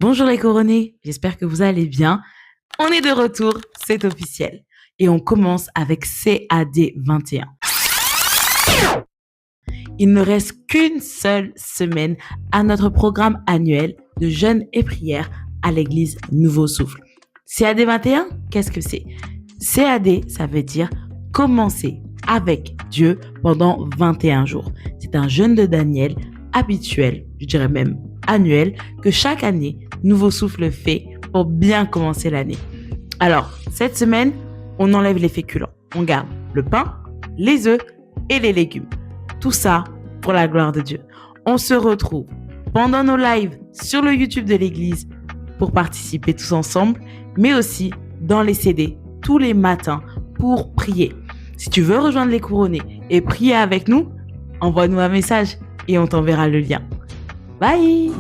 Bonjour les couronnés, j'espère que vous allez bien. On est de retour, c'est officiel. Et on commence avec CAD 21. Il ne reste qu'une seule semaine à notre programme annuel de jeûne et prière à l'église Nouveau Souffle. CAD 21, qu'est-ce que c'est? CAD, ça veut dire commencer avec Dieu pendant 21 jours. C'est un jeûne de Daniel habituel, je dirais même annuel, que chaque année, Nouveau Souffle fait pour bien commencer l'année. Alors, cette semaine, on enlève les féculents. On garde le pain, les œufs et les légumes. Tout ça pour la gloire de Dieu. On se retrouve pendant nos lives sur le YouTube de l'église pour participer tous ensemble, mais aussi dans les CD tous les matins pour prier. Si tu veux rejoindre les couronnés et prier avec nous, envoie-nous un message et on t'enverra le lien. Bye!